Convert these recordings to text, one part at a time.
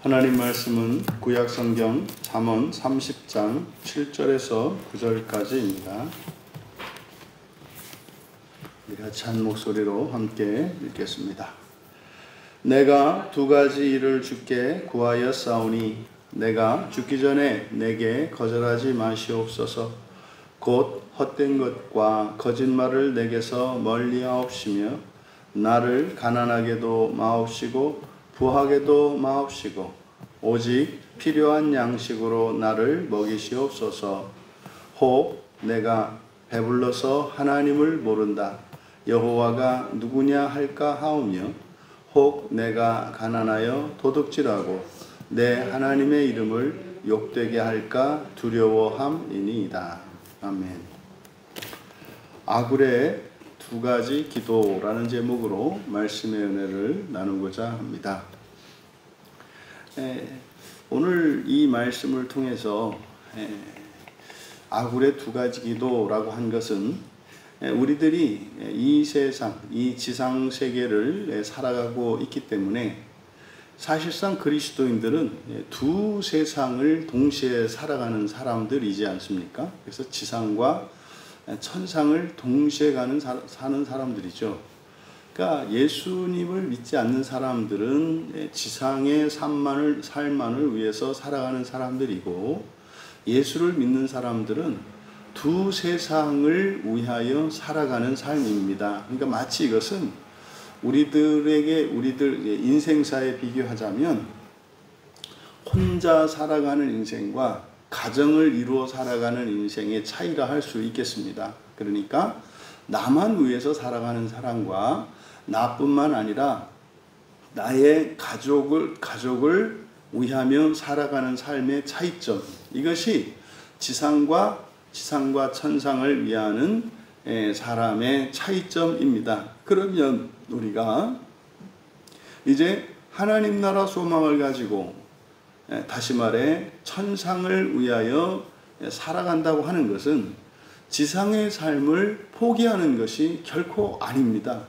하나님 말씀은 구약 성경 잠언 30장 7절에서 9절까지입니다. 우리 같이 한 목소리로 함께 읽겠습니다. 내가 두 가지 일을 주께 구하였사오니 내가 죽기 전에 내게 거절하지 마시옵소서. 곧 헛된 것과 거짓말을 내게서 멀리하옵시며 나를 가난하게도 마옵시고 부하게도 마옵시고 오직 필요한 양식으로 나를 먹이시옵소서. 혹 내가 배불러서 하나님을 모른다 여호와가 누구냐 할까 하오며 혹 내가 가난하여 도둑질하고 내 하나님의 이름을 욕되게 할까 두려워함이니이다. 아멘. 아굴의 두 가지 기도라는 제목으로 말씀의 은혜를 나누고자 합니다. 오늘 이 말씀을 통해서 아굴의 두 가지 기도라고 한 것은 우리들이 이 세상, 이 지상 세계를 살아가고 있기 때문에 사실상 그리스도인들은 두 세상을 동시에 살아가는 사람들이지 않습니까? 그래서 지상과 천상을 동시에 사는 사람들이죠. 그러니까 예수님을 믿지 않는 사람들은 지상의 삶만을 위해서 살아가는 사람들이고, 예수를 믿는 사람들은 두 세상을 위하여 살아가는 삶입니다. 그러니까 마치 이것은 우리들 인생사에 비교하자면 혼자 살아가는 인생과 가정을 이루어 살아가는 인생의 차이라 할 수 있겠습니다. 그러니까 나만 위해서 살아가는 사람과 나뿐만 아니라 나의 가족을 위하며 살아가는 삶의 차이점, 이것이 지상과 천상을 위하는 사람의 차이점입니다. 그러면 우리가 이제 하나님 나라 소망을 가지고 다시 말해 천상을 위하여 살아간다고 하는 것은 지상의 삶을 포기하는 것이 결코 아닙니다.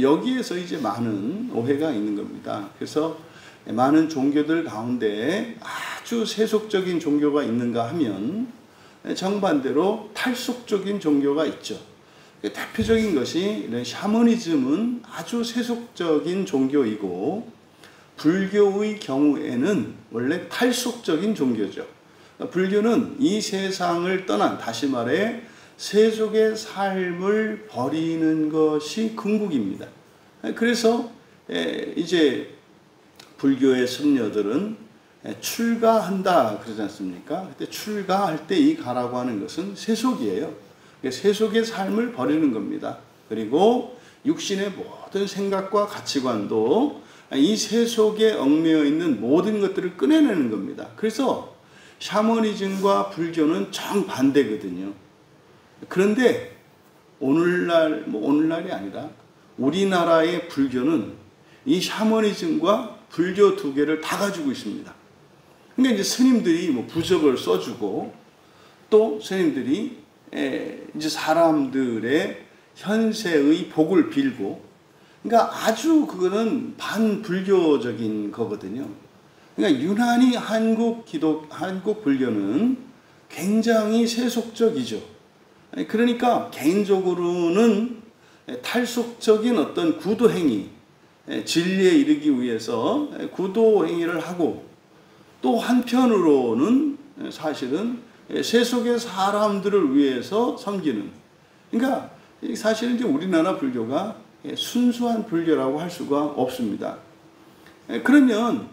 여기에서 이제 많은 오해가 있는 겁니다. 그래서 많은 종교들 가운데 아주 세속적인 종교가 있는가 하면 정반대로 탈속적인 종교가 있죠. 대표적인 것이 이런 샤머니즘은 아주 세속적인 종교이고, 불교의 경우에는 원래 탈속적인 종교죠. 불교는 이 세상을 떠난, 다시 말해 세속의 삶을 버리는 것이 궁극입니다. 그래서 이제 불교의 승려들은 출가한다 그러지 않습니까? 그때 출가할 때 이 가라고 하는 것은 세속이에요. 세속의 삶을 버리는 겁니다. 그리고 육신의 모든 생각과 가치관도 이 세속에 얽매여 있는 모든 것들을 꺼내내는 겁니다. 그래서 샤머니즘과 불교는 정반대거든요. 그런데 오늘날이 아니라 우리나라의 불교는 이 샤머니즘과 불교 두 개를 다 가지고 있습니다. 그러니까 이제 스님들이 부적을 써주고, 또 스님들이 이제 사람들의 현세의 복을 빌고, 그러니까 아주 그거는 반불교적인 거거든요. 그러니까 유난히 한국 불교는 굉장히 세속적이죠. 그러니까 개인적으로는 탈속적인 어떤 구도행위, 진리에 이르기 위해서 구도행위를 하고, 또 한편으로는 사실은 세속의 사람들을 위해서 섬기는, 그러니까 사실은 이제 우리나라 불교가 순수한 불교라고 할 수가 없습니다. 그러면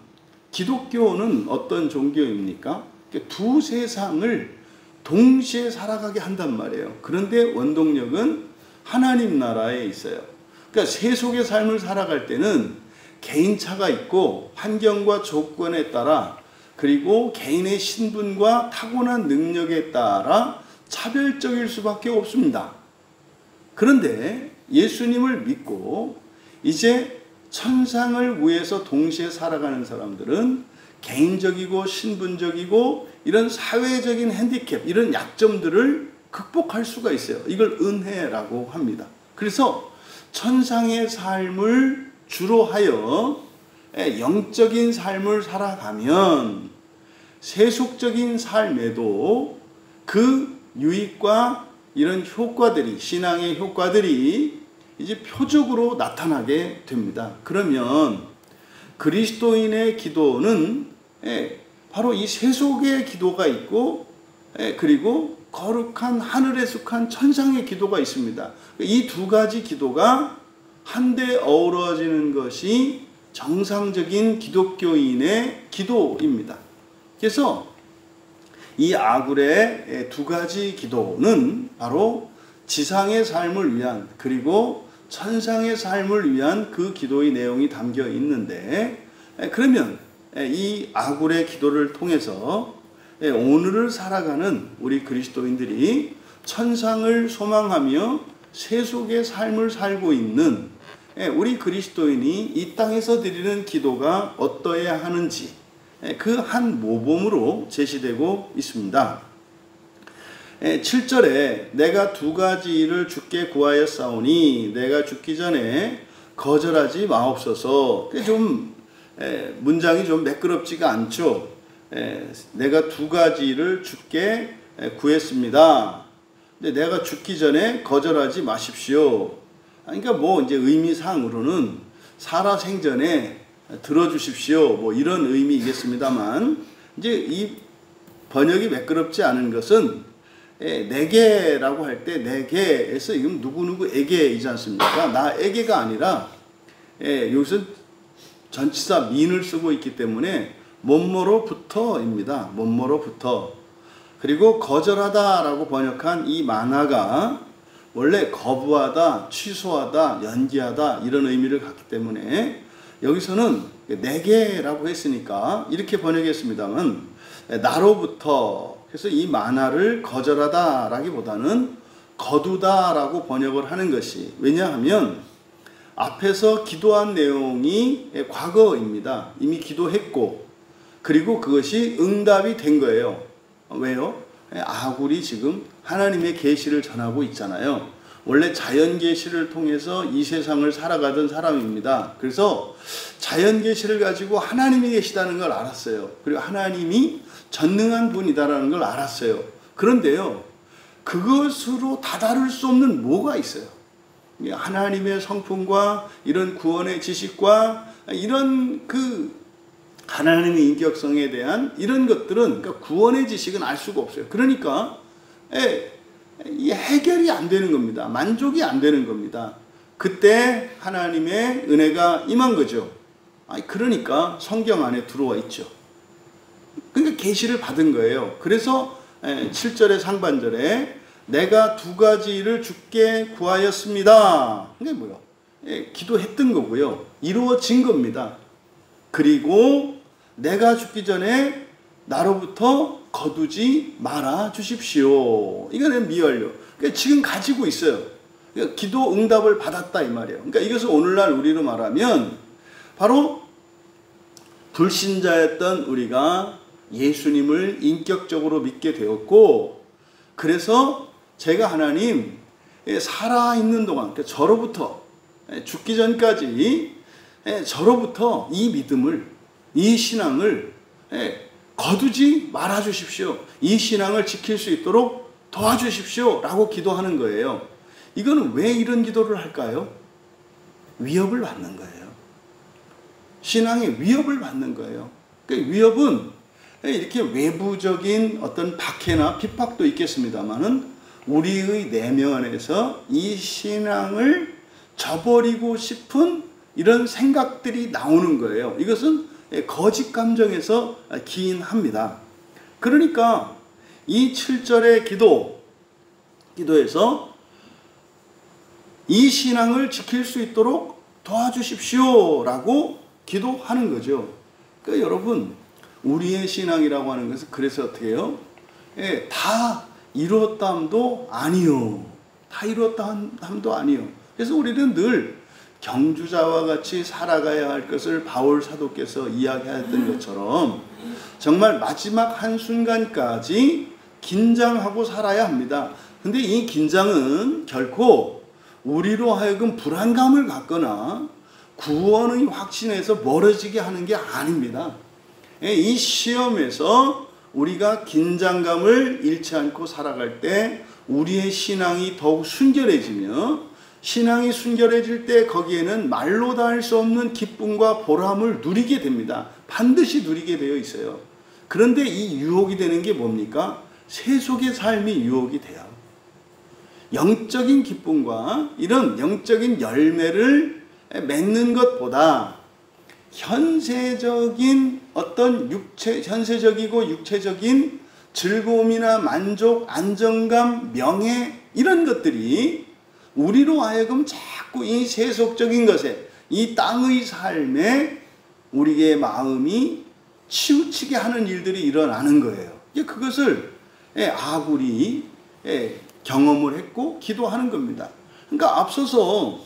기독교는 어떤 종교입니까? 두 세상을 동시에 살아가게 한단 말이에요. 그런데 원동력은 하나님 나라에 있어요. 그러니까 세속의 삶을 살아갈 때는 개인차가 있고, 환경과 조건에 따라, 그리고 개인의 신분과 타고난 능력에 따라 차별적일 수밖에 없습니다. 그런데 예수님을 믿고 이제 천상을 위해서 동시에 살아가는 사람들은 개인적이고 신분적이고 이런 사회적인 핸디캡, 이런 약점들을 극복할 수가 있어요. 이걸 은혜라고 합니다. 그래서 천상의 삶을 주로 하여 영적인 삶을 살아가면 세속적인 삶에도 그 유익과 이런 효과들이, 신앙의 효과들이 이제 표적으로 나타나게 됩니다. 그러면 그리스도인의 기도는 바로 이 세속의 기도가 있고, 그리고 거룩한 하늘에 속한 천상의 기도가 있습니다. 이 두 가지 기도가 한데 어우러지는 것이 정상적인 기독교인의 기도입니다. 그래서 이 아굴의 두 가지 기도는 바로 지상의 삶을 위한, 그리고 천상의 삶을 위한 그 기도의 내용이 담겨 있는데, 그러면 이 아굴의 기도를 통해서 오늘을 살아가는 우리 그리스도인들이 천상을 소망하며 세속의 삶을 살고 있는 우리 그리스도인이 이 땅에서 드리는 기도가 어떠해야 하는지 그 한 모범으로 제시되고 있습니다. 7절에 내가 두 가지 일을 주께 구하였사오니 내가 죽기 전에 거절하지 마옵소서. 좀 문장이 좀 매끄럽지가 않죠. 내가 두 가지 일을 주께 구했습니다. 근데 내가 죽기 전에 거절하지 마십시오. 그러니까 뭐 이제 의미상으로는 살아 생전에 들어주십시오, 뭐 이런 의미이겠습니다만, 이제 이 번역이 매끄럽지 않은 것은 내게라고 할 때 내게에서 이건 누구누구에게이지 않습니까? 나에게가 아니라 여기서 전치사 민을 쓰고 있기 때문에 뭐뭐로부터입니다. 뭐뭐로부터. 그리고 거절하다라고 번역한 이 만화가 원래 거부하다, 취소하다, 연기하다 이런 의미를 갖기 때문에 여기서는 내게라고 했으니까 이렇게 번역했습니다만 나로부터, 그래서 이 만화를 거절하다라기보다는 거두다라고 번역을 하는 것이, 왜냐하면 앞에서 기도한 내용이 과거입니다. 이미 기도했고, 그리고 그것이 응답이 된 거예요. 왜요? 아굴이 지금 하나님의 계시를 전하고 있잖아요. 원래 자연 계시를 통해서 이 세상을 살아가던 사람입니다. 그래서 자연 계시를 가지고 하나님이 계시다는 걸 알았어요. 그리고 하나님이 전능한 분이다라는 걸 알았어요. 그런데요, 그것으로 다다를 수 없는 뭐가 있어요? 하나님의 성품과 이런 구원의 지식과 이런 그 하나님의 인격성에 대한 이런 것들은, 그러니까 구원의 지식은 알 수가 없어요. 그러니까 이 해결이 안 되는 겁니다. 만족이 안 되는 겁니다. 그때 하나님의 은혜가 임한 거죠. 그러니까 성경 안에 들어와 있죠. 그러니까 계시를 받은 거예요. 그래서 7절의 상반절에 내가 두 가지를 주께 구하였습니다. 이게 뭐요? 기도했던 거고요. 이루어진 겁니다. 그리고 내가 죽기 전에 나로부터 거두지 말아 주십시오. 이거는 미완료. 그러니까 지금 가지고 있어요. 그러니까 기도 응답을 받았다 이 말이에요. 그러니까 이것을 오늘날 우리로 말하면 바로 불신자였던 우리가 예수님을 인격적으로 믿게 되었고, 그래서 제가 하나님 살아있는 동안, 그러니까 저로부터 죽기 전까지 저로부터 이 믿음을, 이 신앙을 거두지 말아 주십시오. 이 신앙을 지킬 수 있도록 도와주십시오 라고 기도하는 거예요. 이거는 왜 이런 기도를 할까요? 위협을 받는 거예요. 신앙의 위협을 받는 거예요. 그러니까 위협은 이렇게 외부적인 어떤 박해나 핍박도 있겠습니다만은 우리의 내면에서 이 신앙을 저버리고 싶은 이런 생각들이 나오는 거예요. 이것은 거짓 감정에서 기인합니다. 그러니까 이 7절의 기도에서 이 신앙을 지킬 수 있도록 도와주십시오 라고 기도하는 거죠. 그러니까 여러분, 우리의 신앙이라고 하는 것은 그래서 어떻게 해요? 다 이루었다 함도 아니요. 다 이루었다 함도 아니요. 그래서 우리는 늘 경주자와 같이 살아가야 할 것을 바울 사도께서 이야기하였던 것처럼 정말 마지막 한순간까지 긴장하고 살아야 합니다. 근데 이 긴장은 결코 우리로 하여금 불안감을 갖거나 구원의 확신에서 멀어지게 하는 게 아닙니다. 이 시험에서 우리가 긴장감을 잃지 않고 살아갈 때 우리의 신앙이 더욱 순결해지며, 신앙이 순결해질 때 거기에는 말로 다 할 수 없는 기쁨과 보람을 누리게 됩니다. 반드시 누리게 되어 있어요. 그런데 이 유혹이 되는 게 뭡니까? 세속의 삶이 유혹이 돼요. 영적인 기쁨과 이런 영적인 열매를 맺는 것보다 현세적인 어떤 현세적이고 육체적인 즐거움이나 만족, 안정감, 명예, 이런 것들이 우리로 하여금 자꾸 이 세속적인 것에, 이 땅의 삶에 우리의 마음이 치우치게 하는 일들이 일어나는 거예요. 그것을 아굴이 경험을 했고 기도하는 겁니다. 그러니까 앞서서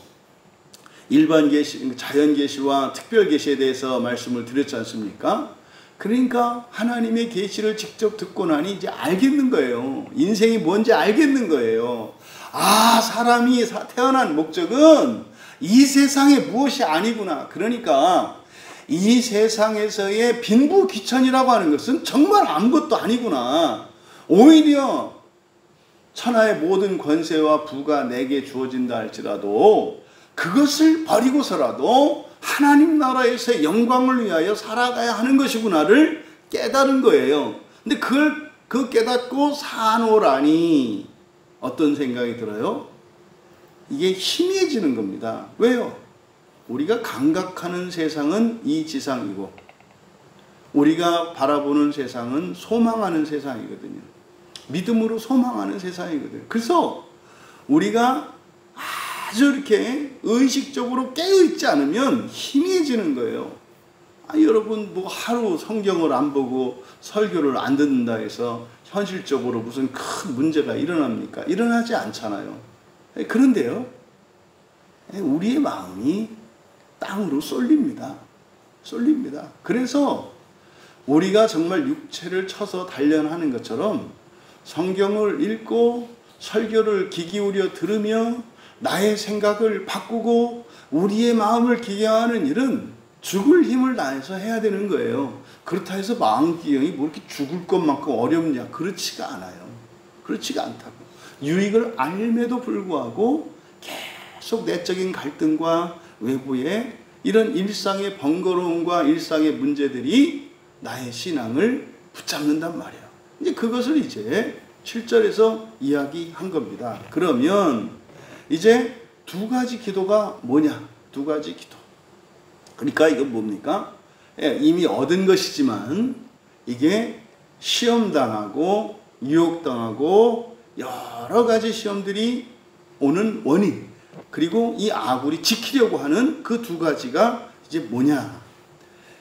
일반 계시, 자연 계시와 특별 계시에 대해서 말씀을 드렸지 않습니까? 그러니까 하나님의 계시를 직접 듣고 나니 이제 알겠는 거예요. 인생이 뭔지 알겠는 거예요. 아, 사람이 태어난 목적은 이 세상에 무엇이 아니구나. 그러니까 이 세상에서의 빈부귀천이라고 하는 것은 정말 아무것도 아니구나. 오히려 천하의 모든 권세와 부가 내게 주어진다 할지라도 그것을 버리고서라도 하나님 나라에서의 영광을 위하여 살아가야 하는 것이구나를 깨달은 거예요. 근데 그걸 깨닫고 사노라니 어떤 생각이 들어요? 이게 희미해지는 겁니다. 왜요? 우리가 감각하는 세상은 이 지상이고 우리가 바라보는 세상은 소망하는 세상이거든요. 믿음으로 소망하는 세상이거든요. 그래서 우리가 아주 이렇게 의식적으로 깨어있지 않으면 희미해지는 거예요. 여러분 뭐 하루 성경을 안 보고 설교를 안 듣는다 해서 현실적으로 무슨 큰 문제가 일어납니까? 일어나지 않잖아요. 그런데요, 우리의 마음이 땅으로 쏠립니다. 쏠립니다. 그래서 우리가 정말 육체를 쳐서 단련하는 것처럼 성경을 읽고 설교를 귀 기울여 들으며 나의 생각을 바꾸고 우리의 마음을 기경하는 일은 죽을 힘을 다해서 해야 되는 거예요. 그렇다 해서 마음 기경이 뭐 이렇게 죽을 것만큼 어렵냐? 그렇지가 않아요. 그렇지가 않다고. 유익을 알매도 불구하고 계속 내적인 갈등과 외부의 이런 일상의 번거로움과 일상의 문제들이 나의 신앙을 붙잡는단 말이에요. 이제 그것을 이제 7절에서 이야기한 겁니다. 그러면 이제 두 가지 기도가 뭐냐? 두 가지 기도. 그러니까 이건 뭡니까? 이미 얻은 것이지만 이게 시험당하고 유혹당하고 여러 가지 시험들이 오는 원인, 그리고 이 아굴이 지키려고 하는 그 두 가지가 이제 뭐냐?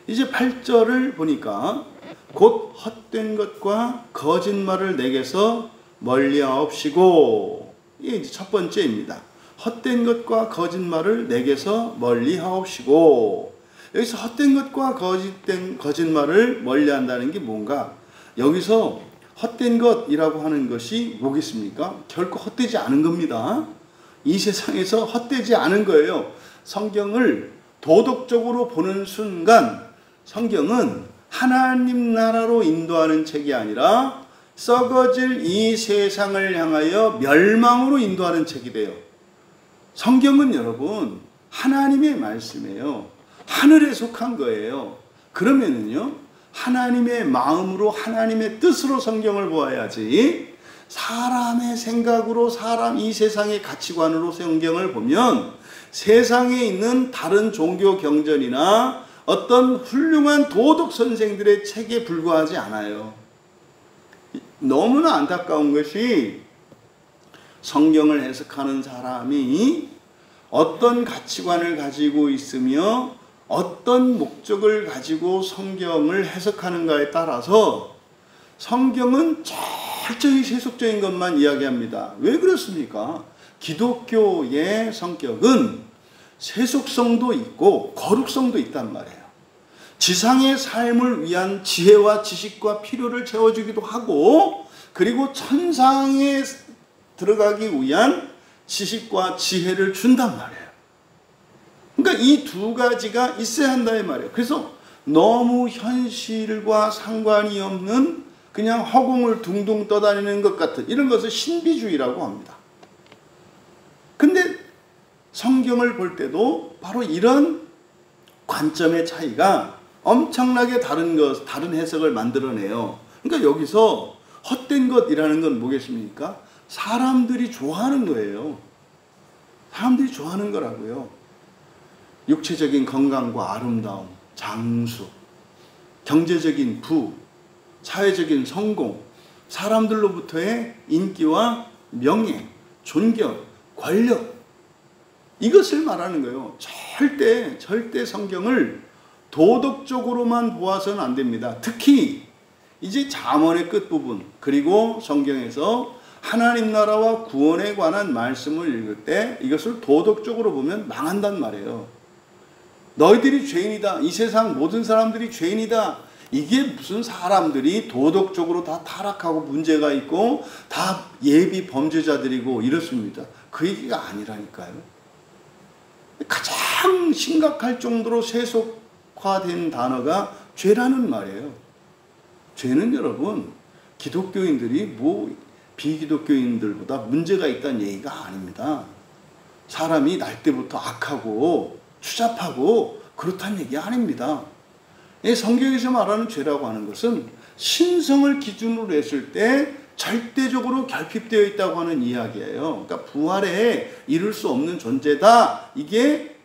이제 8절을 보니까 곧 헛된 것과 거짓말을 내게서 멀리하옵시고, 이게 이제 첫 번째입니다. 헛된 것과 거짓말을 내게서 멀리하옵시고. 여기서 헛된 것과 거짓말을 멀리한다는 게 뭔가? 여기서 헛된 것이라고 하는 것이 뭐겠습니까? 결코 헛되지 않은 겁니다. 이 세상에서 헛되지 않은 거예요. 성경을 도덕적으로 보는 순간 성경은 하나님 나라로 인도하는 책이 아니라 썩어질 이 세상을 향하여 멸망으로 인도하는 책이 돼요. 성경은 여러분 하나님의 말씀이에요. 하늘에 속한 거예요. 그러면은요, 하나님의 마음으로 하나님의 뜻으로 성경을 보아야지, 사람의 생각으로 이 세상의 가치관으로 성경을 보면 세상에 있는 다른 종교 경전이나 어떤 훌륭한 도덕 선생들의 책에 불과하지 않아요. 너무나 안타까운 것이 성경을 해석하는 사람이 어떤 가치관을 가지고 있으며 어떤 목적을 가지고 성경을 해석하는가에 따라서 성경은 철저히 세속적인 것만 이야기합니다. 왜 그렇습니까? 기독교의 성격은 세속성도 있고 거룩성도 있단 말이에요. 지상의 삶을 위한 지혜와 지식과 필요를 채워주기도 하고, 그리고 천상에 들어가기 위한 지식과 지혜를 준단 말이에요. 그러니까 이 두 가지가 있어야 한다 이 말이에요. 그래서 너무 현실과 상관이 없는 그냥 허공을 둥둥 떠다니는 것 같은 이런 것을 신비주의라고 합니다. 근데 성경을 볼 때도 바로 이런 관점의 차이가 엄청나게 다른 해석을 만들어내요. 그러니까 여기서 헛된 것이라는 건 뭐겠습니까? 사람들이 좋아하는 거예요. 사람들이 좋아하는 거라고요. 육체적인 건강과 아름다움, 장수, 경제적인 부, 사회적인 성공, 사람들로부터의 인기와 명예, 존경, 권력, 이것을 말하는 거예요. 절대 성경을 도덕적으로만 보아서는 안 됩니다. 특히 이제 잠언의 끝부분, 그리고 성경에서 하나님 나라와 구원에 관한 말씀을 읽을 때 이것을 도덕적으로 보면 망한단 말이에요. 너희들이 죄인이다. 이 세상 모든 사람들이 죄인이다. 이게 무슨 사람들이 도덕적으로 다 타락하고 문제가 있고 다 예비 범죄자들이고 이렇습니다. 그 얘기가 아니라니까요. 가장 심각할 정도로 세속화된 단어가 죄라는 말이에요. 죄는 여러분 기독교인들이 뭐 비기독교인들보다 문제가 있다는 얘기가 아닙니다. 사람이 날 때부터 악하고 추잡하고 그렇다는 얘기 아닙니다. 성경에서 말하는 죄라고 하는 것은 신성을 기준으로 했을 때 절대적으로 결핍되어 있다고 하는 이야기예요. 그러니까 부활에 이룰 수 없는 존재다. 이게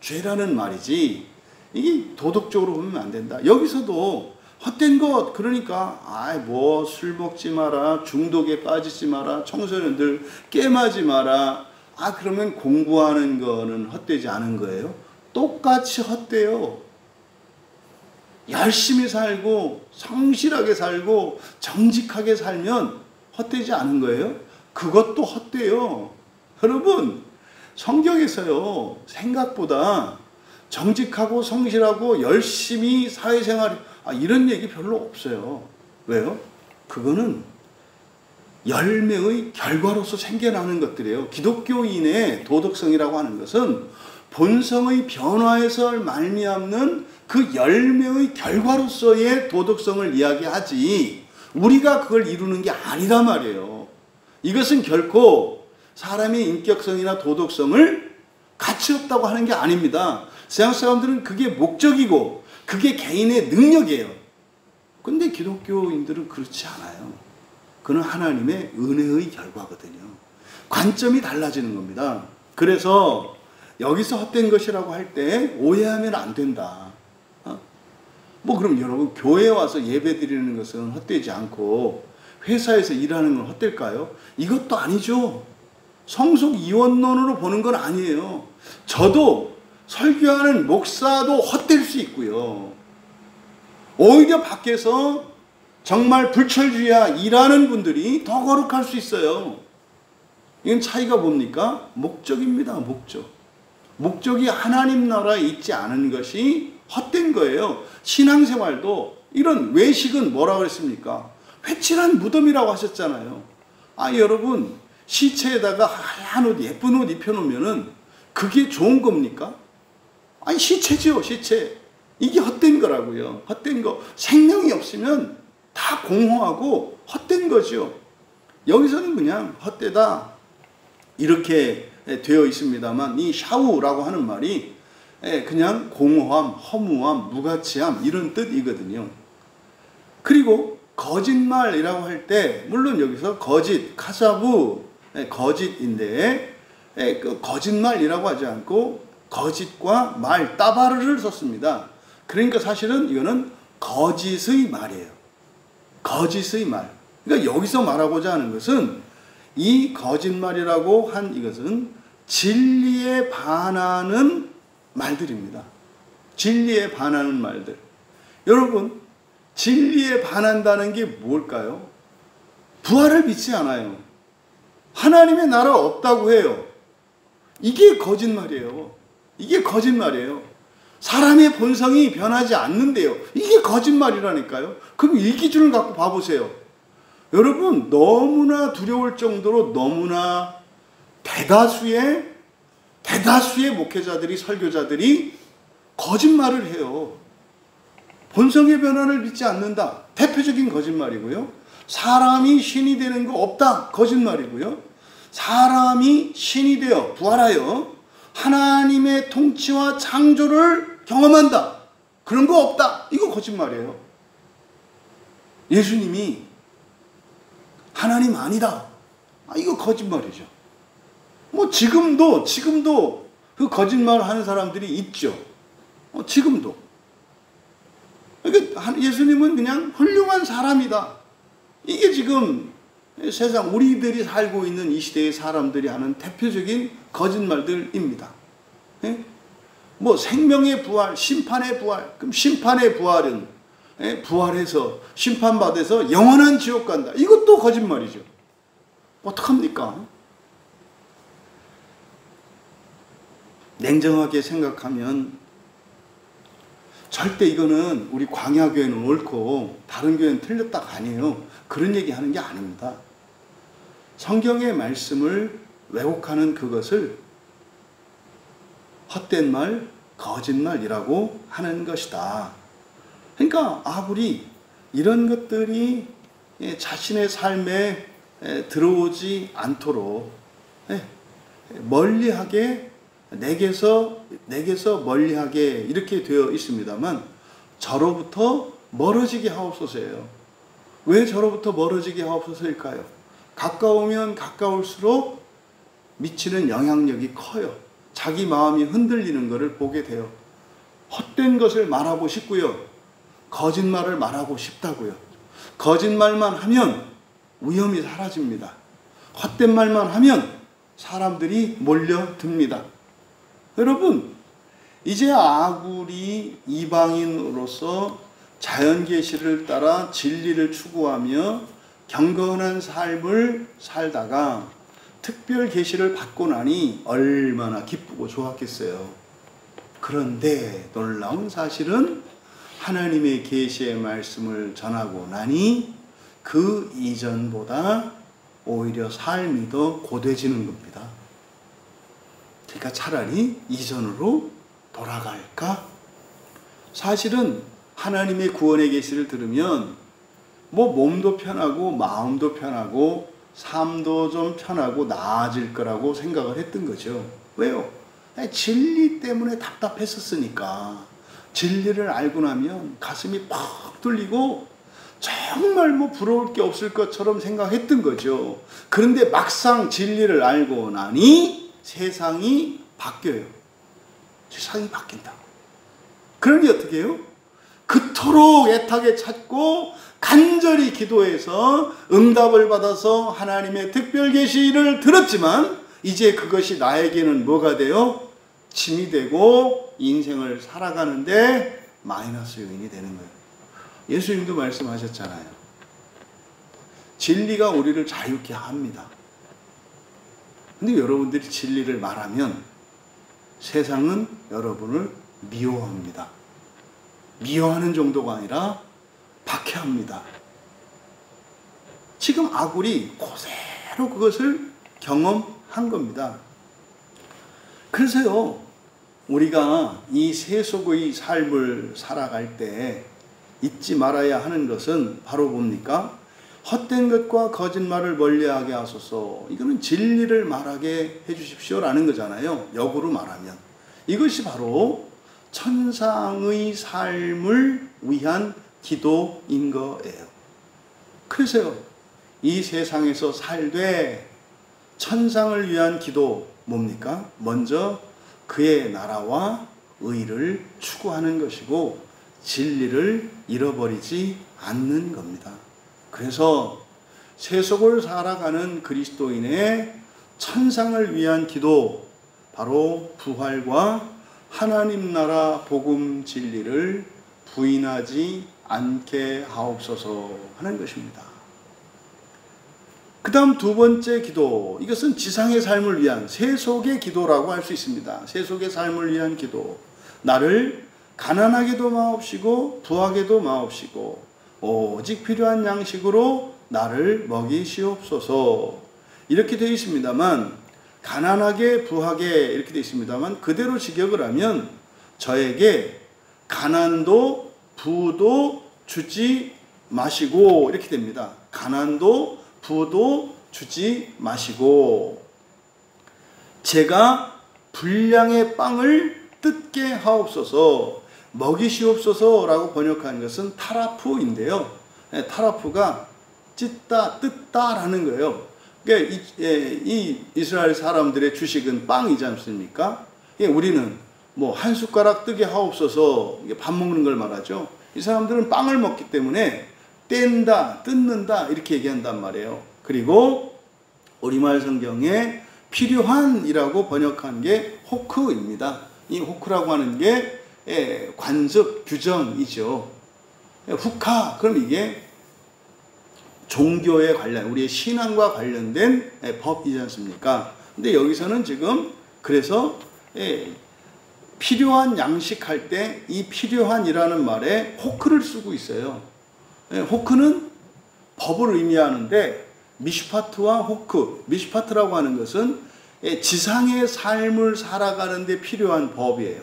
죄라는 말이지. 이게 도덕적으로 보면 안 된다. 여기서도 헛된 것, 그러니까 뭐 술 먹지 마라, 중독에 빠지지 마라, 청소년들 게임하지 마라. 그러면 공부하는 거는 헛되지 않은 거예요? 똑같이 헛돼요. 열심히 살고 성실하게 살고 정직하게 살면 헛되지 않은 거예요? 그것도 헛돼요. 여러분, 성경에서요, 생각보다 정직하고 성실하고 열심히 사회생활, 이런 얘기 별로 없어요. 왜요? 그거는 열매의 결과로서 생겨나는 것들이에요. 기독교인의 도덕성이라고 하는 것은 본성의 변화에서 말미암는 그 열매의 결과로서의 도덕성을 이야기하지 우리가 그걸 이루는 게 아니란 말이에요. 이것은 결코 사람의 인격성이나 도덕성을 가치 없다고 하는 게 아닙니다. 세상 사람들은 그게 목적이고 그게 개인의 능력이에요. 근데 기독교인들은 그렇지 않아요. 그는 하나님의 은혜의 결과거든요. 관점이 달라지는 겁니다. 그래서 여기서 헛된 것이라고 할 때 오해하면 안 된다. 뭐 그럼 여러분 교회에 와서 예배 드리는 것은 헛되지 않고 회사에서 일하는 건 헛될까요? 이것도 아니죠. 성속 이원론으로 보는 건 아니에요. 저도 설교하는 목사도 헛될 수 있고요. 오히려 밖에서 정말 불철주야 일하는 분들이 더 거룩할 수 있어요. 이건 차이가 뭡니까? 목적입니다. 목적이 하나님 나라에 있지 않은 것이 헛된 거예요. 신앙생활도 이런 외식은 뭐라고 그랬습니까? 회칠한 무덤이라고 하셨잖아요. 여러분 시체에다가 하얀 옷 예쁜 옷 입혀놓으면은 그게 좋은 겁니까? 시체죠. 시체. 이게 헛된 거라고요. 헛된 거. 생명이 없으면 다 공허하고 헛된 거죠. 여기서는 그냥 헛되다 이렇게 되어 있습니다만 이 샤우라고 하는 말이 그냥 공허함, 허무함, 무가치함 이런 뜻이거든요. 그리고 거짓말이라고 할 때 물론 여기서 거짓, 카사부, 거짓인데 그 거짓말이라고 하지 않고 거짓과 말, 따바르를 썼습니다. 그러니까 사실은 이거는 거짓의 말이에요. 거짓의 말. 그러니까 여기서 말하고자 하는 것은 이 거짓말이라고 한 이것은 진리에 반하는 말들입니다. 진리에 반하는 말들. 여러분, 진리에 반한다는 게 뭘까요? 부활을 믿지 않아요. 하나님의 나라 없다고 해요. 이게 거짓말이에요. 이게 거짓말이에요. 사람의 본성이 변하지 않는데요. 이게 거짓말이라니까요. 그럼 이 기준을 갖고 봐보세요. 여러분, 너무나 두려울 정도로 너무나 대다수의 대다수의 목회자들이, 설교자들이 거짓말을 해요. 본성의 변화를 믿지 않는다. 대표적인 거짓말이고요. 사람이 신이 되는 거 없다. 거짓말이고요. 사람이 신이 되어 부활하여 하나님의 통치와 창조를 경험한다. 그런 거 없다. 이거 거짓말이에요. 예수님이 하나님 아니다. 이거 거짓말이죠. 뭐 지금도 그 거짓말 하는 사람들이 있죠. 지금도. 그러니까 예수님은 그냥 훌륭한 사람이다. 이게 지금 세상 우리들이 살고 있는 이 시대의 사람들이 하는 대표적인 거짓말들입니다. 예? 뭐 생명의 부활, 심판의 부활. 그럼 심판의 부활은 부활해서 심판받아서 영원한 지옥 간다. 이것도 거짓말이죠. 어떡합니까? 냉정하게 생각하면 절대 이거는 우리 광야교회는 옳고 다른 교회는 틀렸다가 아니에요. 그런 얘기 하는 게 아닙니다. 성경의 말씀을 왜곡하는 그것을 헛된 말, 거짓말이라고 하는 것이다. 그러니까 아무리 이런 것들이 자신의 삶에 들어오지 않도록 멀리하게 내게서 멀리하게 이렇게 되어 있습니다만 저로부터 멀어지게 하옵소서예요. 왜 저로부터 멀어지게 하옵소서일까요? 가까우면 가까울수록 미치는 영향력이 커요. 자기 마음이 흔들리는 것을 보게 돼요. 헛된 것을 말하고 싶고요. 거짓말을 말하고 싶다고요. 거짓말만 하면 위험이 사라집니다. 헛된 말만 하면 사람들이 몰려듭니다. 여러분, 이제 아굴이 이방인으로서 자연계시를 따라 진리를 추구하며 경건한 삶을 살다가 특별 계시를 받고 나니 얼마나 기쁘고 좋았겠어요. 그런데 놀라운 사실은 하나님의 계시의 말씀을 전하고 나니 그 이전보다 오히려 삶이 더 고되지는 겁니다. 그러니까 차라리 이전으로 돌아갈까? 사실은 하나님의 구원의 계시를 들으면 뭐 몸도 편하고 마음도 편하고 삶도 좀 편하고 나아질 거라고 생각을 했던 거죠. 왜요? 진리 때문에 답답했었으니까. 진리를 알고 나면 가슴이 팍 뚫리고 정말 뭐 부러울 게 없을 것처럼 생각했던 거죠. 그런데 막상 진리를 알고 나니 세상이 바뀌어요. 세상이 바뀐다. 그러니 어떻게 해요? 그토록 애타게 찾고 간절히 기도해서 응답을 받아서 하나님의 특별 계시를 들었지만 이제 그것이 나에게는 뭐가 돼요? 짐이 되고 인생을 살아가는데 마이너스 요인이 되는 거예요. 예수님도 말씀하셨잖아요. 진리가 우리를 자유케 합니다. 근데 여러분들이 진리를 말하면 세상은 여러분을 미워합니다. 미워하는 정도가 아니라 박해합니다. 지금 아굴이 그대로 그것을 경험한 겁니다. 그래서요, 우리가 이 세속의 삶을 살아갈 때 잊지 말아야 하는 것은 바로 뭡니까? 헛된 것과 거짓말을 멀리하게 하소서. 이거는 진리를 말하게 해주십시오라는 거잖아요. 역으로 말하면. 이것이 바로 천상의 삶을 위한 기도인 거예요. 그래서요, 이 세상에서 살되 천상을 위한 기도 뭡니까? 먼저 그의 나라와 의를 추구하는 것이고 진리를 잃어버리지 않는 겁니다. 그래서 세속을 살아가는 그리스도인의 천상을 위한 기도, 바로 부활과 하나님 나라 복음 진리를 부인하지 않게 하옵소서 하는 것입니다. 그 다음 두 번째 기도, 이것은 지상의 삶을 위한 세속의 기도라고 할 수 있습니다. 세속의 삶을 위한 기도. 나를 가난하게도 마옵시고 부하게도 마옵시고 오직 필요한 양식으로 나를 먹이시옵소서. 이렇게 되어 있습니다만 가난하게 부하게 이렇게 되어 있습니다만 그대로 직역을 하면 저에게 가난도 부도 주지 마시고 이렇게 됩니다. 가난도 부도 주지 마시고 제가 분량의 빵을 뜯게 하옵소서, 먹이시옵소서라고 번역한 것은 타라프인데요. 타라프가 찢다 뜯다라는 거예요. 그러니까 이 이스라엘 사람들의 주식은 빵이지 않습니까? 우리는 뭐 한 숟가락 뜨게 하옵소서, 밥 먹는 걸 말하죠. 이 사람들은 빵을 먹기 때문에 뗀다, 뜯는다 이렇게 얘기한단 말이에요. 그리고 우리말 성경에 필요한이라고 번역한 게 호크입니다. 이 호크라고 하는 게 관습, 규정이죠. 후카, 그럼 이게 종교에 관련, 우리의 신앙과 관련된 법이지 않습니까? 근데 여기서는 지금 그래서 필요한 양식할 때 이 필요한이라는 말에 호크를 쓰고 있어요. 호크는 법을 의미하는데 미슈파트와 호크, 미슈파트라고 하는 것은 지상의 삶을 살아가는 데 필요한 법이에요.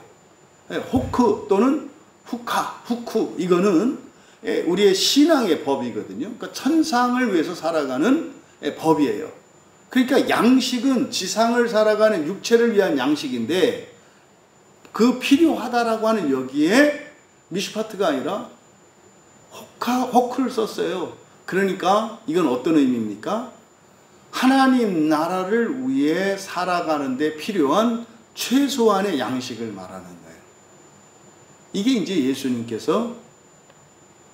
호크 또는 후카, 후쿠, 이거는 우리의 신앙의 법이거든요. 그러니까 천상을 위해서 살아가는 법이에요. 그러니까 양식은 지상을 살아가는 육체를 위한 양식인데 그 필요하다라고 하는 여기에 미슈파트가 아니라 호크를 썼어요. 그러니까 이건 어떤 의미입니까? 하나님 나라를 위해 살아가는데 필요한 최소한의 양식을 말하는 거예요. 이게 이제 예수님께서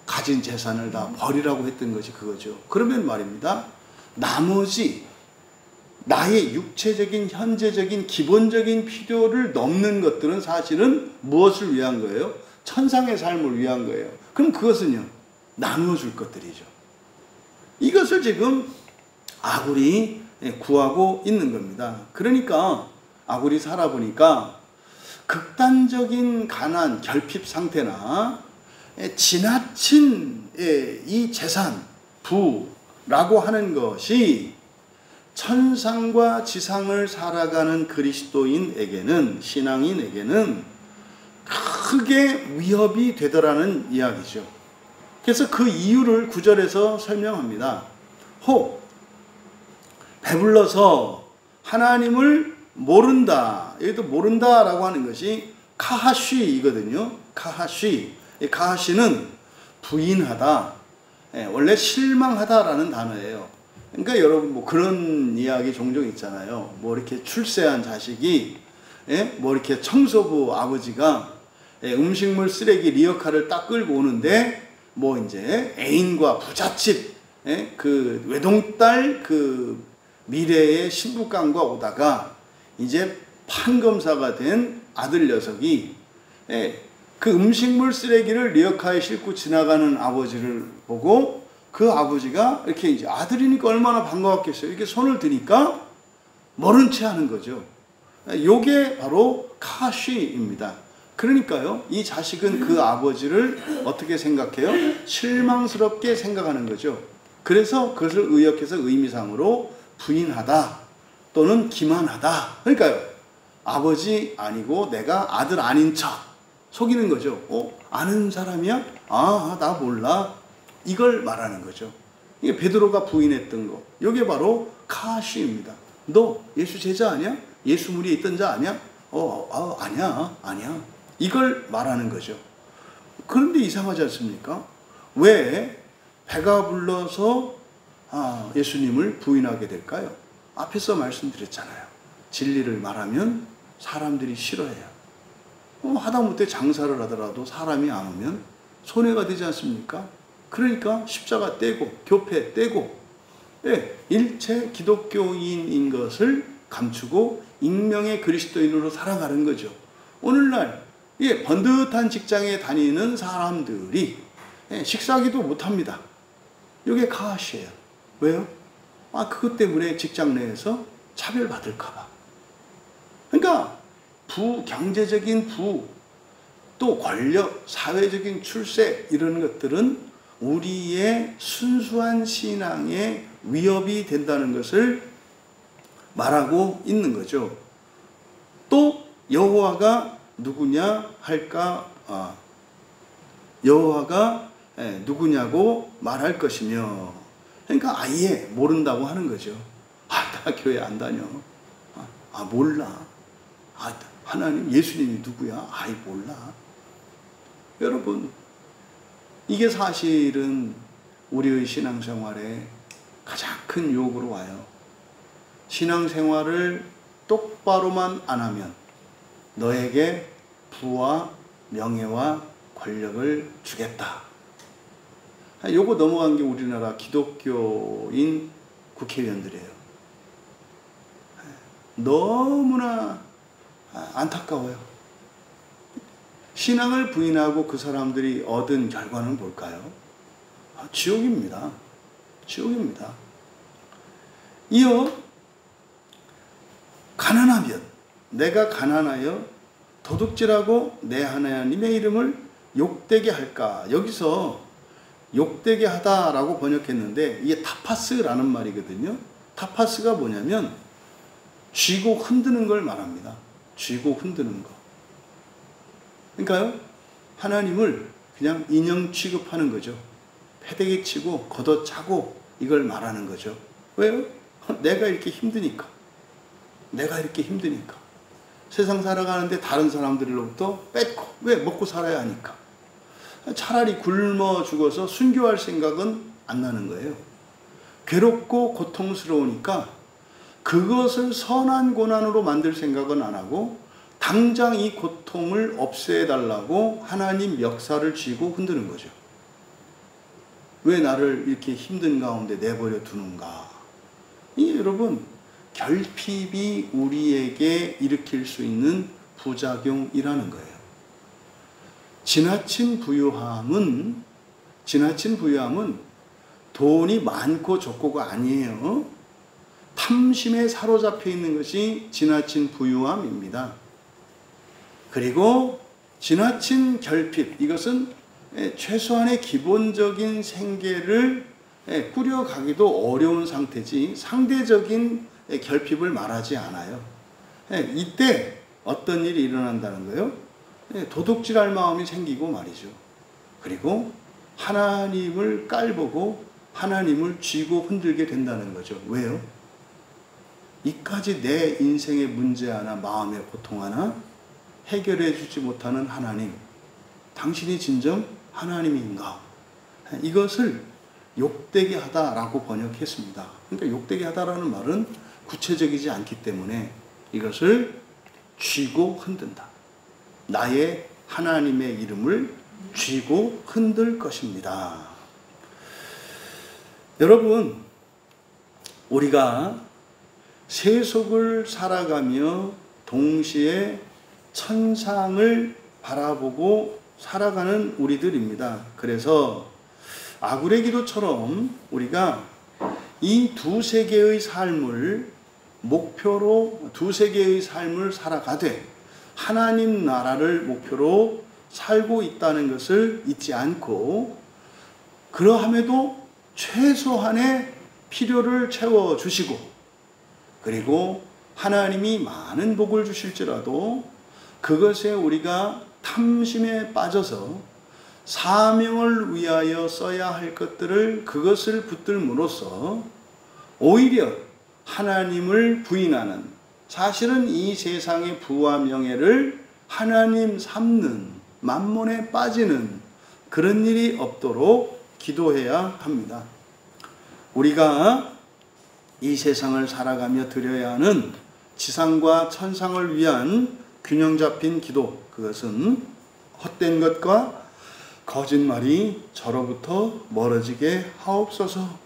가진 재산을 다 버리라고 했던 것이 그거죠. 그러면 말입니다. 나머지 나의 육체적인 현재적인 기본적인 필요를 넘는 것들은 사실은 무엇을 위한 거예요? 천상의 삶을 위한 거예요. 그럼 그것은요, 나누어 줄 것들이죠. 이것을 지금 아굴이 구하고 있는 겁니다. 그러니까 아굴이 살아보니까 극단적인 가난, 결핍 상태나 지나친 이 재산, 부라고 하는 것이 천상과 지상을 살아가는 그리스도인에게는, 신앙인에게는 크게 위협이 되더라는 이야기죠. 그래서 그 이유를 9절에서 설명합니다. 혹 배불러서 하나님을 모른다. 여기도 모른다라고 하는 것이 카하쉬이거든요. 카하쉬. 이 카하쉬는 부인하다. 원래 실망하다라는 단어예요. 그러니까 여러분 뭐 그런 이야기 종종 있잖아요. 뭐 이렇게 출세한 자식이 뭐 이렇게 청소부 아버지가 음식물 쓰레기 리어카를 딱 끌고 오는데 뭐 이제 애인과 부잣집 그 외동딸 그 미래의 신부감과 오다가 이제 판검사가 된 아들 녀석이 그 음식물 쓰레기를 리어카에 싣고 지나가는 아버지를 보고 그 아버지가 이렇게 이제 아들이니까 얼마나 반가웠겠어요. 이렇게 손을 드니까 모른 채 하는 거죠. 요게 바로 카쉬입니다. 그러니까요, 이 자식은 그 아버지를 어떻게 생각해요? 실망스럽게 생각하는 거죠. 그래서 그것을 의역해서 의미상으로 부인하다 또는 기만하다. 그러니까요, 아버지 아니고 내가 아들 아닌 척 속이는 거죠. 아는 사람이야? 아, 나 몰라. 이걸 말하는 거죠. 이게 베드로가 부인했던 거. 이게 바로 카시입니다. 너 예수 제자 아니야? 예수 무리에 있던 자 아니야? 아니야. 이걸 말하는 거죠. 그런데 이상하지 않습니까? 왜 배가 불러서 예수님을 부인하게 될까요? 앞에서 말씀드렸잖아요. 진리를 말하면 사람들이 싫어해요. 하다못해 장사를 하더라도 사람이 안 오면 손해가 되지 않습니까? 그러니까 십자가 떼고 교패 떼고 일체 기독교인인 것을 감추고 익명의 그리스도인으로 살아가는 거죠. 오늘날 번듯한 직장에 다니는 사람들이 식사기도 못합니다. 이게 카하시예요. 왜요? 그것 때문에 직장 내에서 차별받을까 봐. 그러니까 경제적인 또 권력, 사회적인 출세 이런 것들은 우리의 순수한 신앙에 위협이 된다는 것을 말하고 있는 거죠. 또 여호와가 누구냐 할까? 여호와가 누구냐고 말할 것이며, 그러니까 아예 모른다고 하는 거죠. 나 교회 안 다녀. 몰라. 하나님, 예수님이 누구야? 몰라. 여러분, 이게 사실은 우리의 신앙생활에 가장 큰 유혹으로 와요. 신앙생활을 똑바로만 안 하면 너에게 부와 명예와 권력을 주겠다. 요거 넘어간 게 우리나라 기독교인 국회의원들이에요. 너무나 안타까워요. 신앙을 부인하고 그 사람들이 얻은 결과는 뭘까요? 지옥입니다. 지옥입니다. 이어 가난하면, 내가 가난하여 도둑질하고 내 하나님의 이름을 욕되게 할까? 여기서 욕되게 하다라고 번역했는데 이게 타파스라는 말이거든요. 타파스가 뭐냐면 쥐고 흔드는 걸 말합니다. 쥐고 흔드는 거. 그러니까요, 하나님을 그냥 인형 취급하는 거죠. 패대기 치고 걷어차고 이걸 말하는 거죠. 왜요? 내가 이렇게 힘드니까. 내가 이렇게 힘드니까. 세상 살아가는데 다른 사람들로부터 뺏고, 왜? 먹고 살아야 하니까. 차라리 굶어 죽어서 순교할 생각은 안 나는 거예요. 괴롭고 고통스러우니까 그것을 선한 고난으로 만들 생각은 안 하고 당장 이 고통을 없애달라고 하나님 역사를 쥐고 흔드는 거죠. 왜 나를 이렇게 힘든 가운데 내버려 두는가? 여러분, 결핍이 우리에게 일으킬 수 있는 부작용이라는 거예요. 지나친 부유함은 돈이 많고 적고가 아니에요. 탐심에 사로잡혀 있는 것이 지나친 부유함입니다. 그리고 지나친 결핍, 이것은 최소한의 기본적인 생계를 꾸려가기도 어려운 상태지 상대적인 결핍을 말하지 않아요. 이때 어떤 일이 일어난다는 거예요? 도둑질할 마음이 생기고 말이죠. 그리고 하나님을 깔보고 하나님을 쥐고 흔들게 된다는 거죠. 왜요? 이까지 내 인생의 문제 하나, 마음의 고통 하나 해결해 주지 못하는 하나님, 당신이 진정 하나님인가? 이것을 욕되게 하다라고 번역했습니다. 그러니까 욕되게 하다라는 말은 구체적이지 않기 때문에 이것을 쥐고 흔든다. 나의 하나님의 이름을 쥐고 흔들 것입니다. 여러분, 우리가 세속을 살아가며 동시에 천상을 바라보고 살아가는 우리들입니다. 그래서 아굴의 기도처럼 우리가 이 두세 개의 삶을 목표로 두세 개의 삶을 살아가되 하나님 나라를 목표로 살고 있다는 것을 잊지 않고, 그러함에도 최소한의 필요를 채워주시고, 그리고 하나님이 많은 복을 주실지라도 그것에 우리가 탐심에 빠져서 사명을 위하여 써야 할 것들을 그것을 붙들므로써 오히려 하나님을 부인하는, 사실은 이 세상의 부와 명예를 하나님 삼는, 만몬에 빠지는 그런 일이 없도록 기도해야 합니다. 우리가 이 세상을 살아가며 드려야 하는 지상과 천상을 위한 균형 잡힌 기도, 그것은 헛된 것과 거짓말이 저로부터 멀어지게 하옵소서.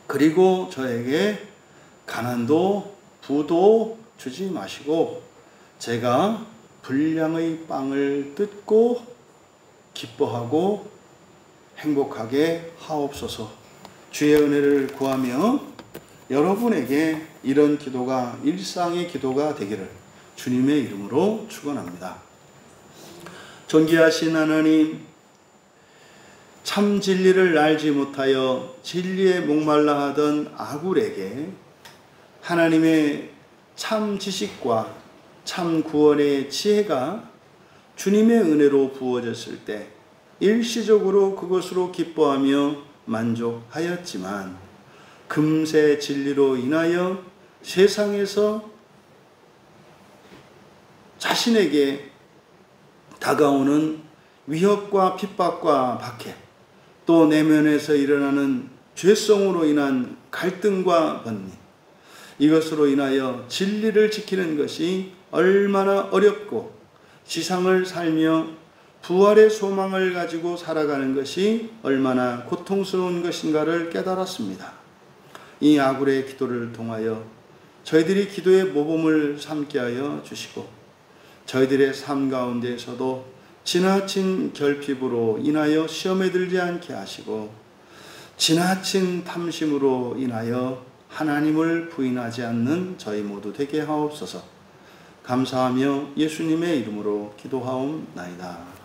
그리고 저에게 가난도 부도 주지 마시고 제가 분량의 빵을 뜯고 기뻐하고 행복하게 하옵소서. 주의 은혜를 구하며 여러분에게 이런 기도가 일상의 기도가 되기를 주님의 이름으로 축원합니다. 존귀하신 하나님, 참 진리를 알지 못하여 진리에 목말라 하던 아굴에게 하나님의 참 지식과 참 구원의 지혜가 주님의 은혜로 부어졌을 때 일시적으로 그것으로 기뻐하며 만족하였지만 금세 진리로 인하여 세상에서 자신에게 다가오는 위협과 핍박과 박해, 또 내면에서 일어나는 죄성으로 인한 갈등과 번민, 이것으로 인하여 진리를 지키는 것이 얼마나 어렵고 지상을 살며 부활의 소망을 가지고 살아가는 것이 얼마나 고통스러운 것인가를 깨달았습니다. 이 아굴의 기도를 통하여 저희들이 기도의 모범을 삼게 하여 주시고 저희들의 삶 가운데에서도 지나친 결핍으로 인하여 시험에 들지 않게 하시고 지나친 탐심으로 인하여 하나님을 부인하지 않는 저희 모두 되게 하옵소서. 감사하며 예수님의 이름으로 기도하옵나이다.